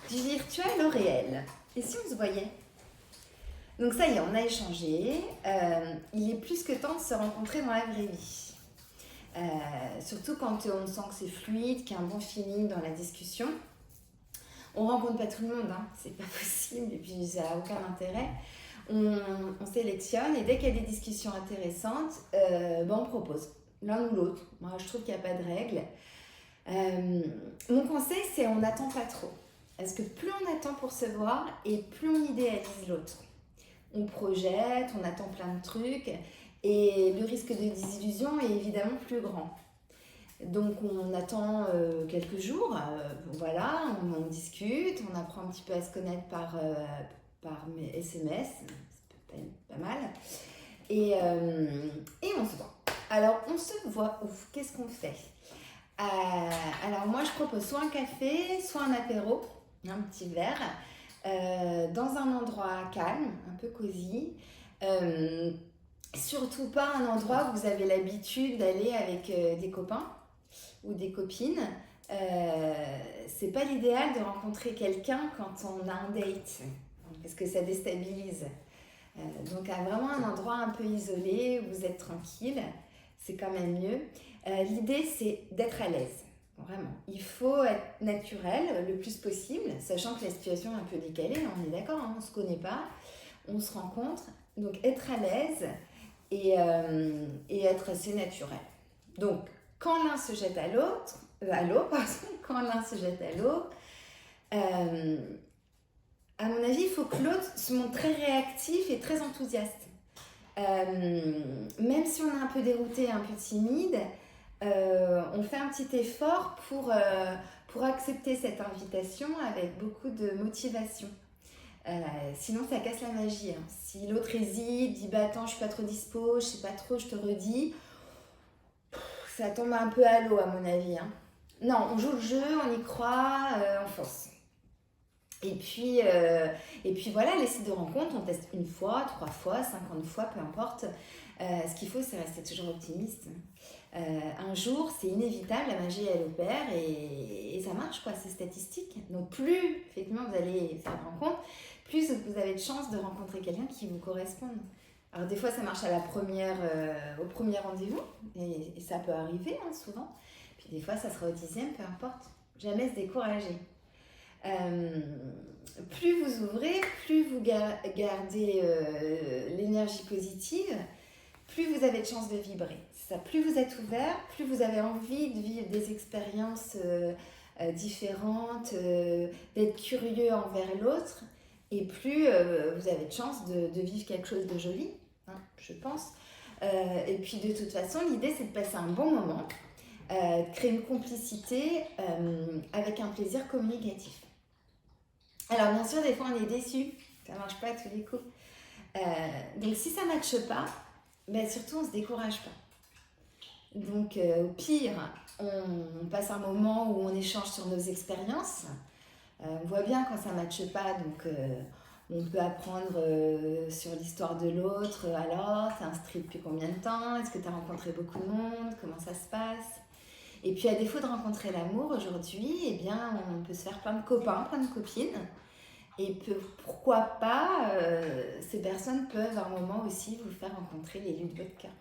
du virtuel au réel. Et si on se voyait? Donc ça y est, on a échangé. Il est plus que temps de se rencontrer dans la vraie vie. Surtout quand on sent que c'est fluide, qu'il y a un bon feeling dans la discussion. On rencontre pas tout le monde, hein, c'est pas possible, et puis ça n'a aucun intérêt. On sélectionne et dès qu'il y a des discussions intéressantes, on propose l'un ou l'autre. Moi, je trouve qu'il n'y a pas de règle. Mon conseil, c'est on n'attend pas trop. Parce que plus on attend pour se voir et plus on idéalise l'autre. On projette, on attend plein de trucs et le risque de désillusion est évidemment plus grand. Donc on attend quelques jours, voilà, on discute, on apprend un petit peu à se connaître par SMS, c'est pas mal, et on se voit. Alors on se voit où? Qu'est-ce qu'on fait? Alors moi je propose soit un café, soit un apéro, un petit verre, dans un endroit calme, un peu cosy. Surtout pas un endroit où vous avez l'habitude d'aller avec des copains ou des copines. C'est pas l'idéal de rencontrer quelqu'un quand on a un date, parce que ça déstabilise. Donc vraiment un endroit un peu isolé où vous êtes tranquille, c'est quand même mieux. L'idée c'est d'être à l'aise, vraiment. Il faut être naturel le plus possible, sachant que la situation est un peu décalée, on est d'accord, hein, on se connaît pas, on se rencontre, donc être à l'aise et être assez naturel. Donc quand l'un se jette à l'eau, quand l'un se jette à l'eau, à mon avis, il faut que l'autre se montre très réactif et très enthousiaste. Même si on est un peu dérouté, un peu timide, on fait un petit effort pour accepter cette invitation avec beaucoup de motivation. Sinon, ça casse la magie. Hein. Si l'autre hésite, dit bah attends, je suis pas trop dispo, je sais pas trop, je te redis, ça tombe un peu à l'eau à mon avis. Hein. Non, on joue le jeu, on y croit, on fonce. Et puis voilà, les sites de rencontres, on teste 1 fois, 3 fois, 50 fois, peu importe. Ce qu'il faut, c'est rester toujours optimiste. Un jour, c'est inévitable, la magie, elle opère et ça marche, quoi, c'est statistique. Donc plus, effectivement, vous allez faire une rencontre, plus vous avez de chances de rencontrer quelqu'un qui vous corresponde. Alors des fois, ça marche à au premier rendez-vous, et ça peut arriver, hein, souvent. Puis des fois, ça sera au 10e, peu importe. Jamais se décourager. Plus vous ouvrez, plus vous gardez l'énergie positive, plus vous avez de chances de vibrer. C'est ça. Plus vous êtes ouvert, plus vous avez envie de vivre des expériences différentes, d'être curieux envers l'autre, et plus vous avez de chances de vivre quelque chose de joli, hein, je pense. Et puis de toute façon, l'idée c'est de passer un bon moment, de créer une complicité avec un plaisir communicatif. Alors bien sûr, des fois on est déçu, ça ne marche pas à tous les coups. Donc si ça ne matche pas, surtout on ne se décourage pas. Donc au pire, on passe un moment où on échange sur nos expériences. On voit bien quand ça ne matche pas, donc on peut apprendre sur l'histoire de l'autre. Alors, tu es inscrit depuis combien de temps? Est-ce que tu as rencontré beaucoup de monde? Comment ça se passe? Et puis à défaut de rencontrer l'amour aujourd'hui, eh bien on peut se faire plein de copains, plein de copines. Et pourquoi pas, ces personnes peuvent à un moment aussi vous faire rencontrer l'élu de votre cœur.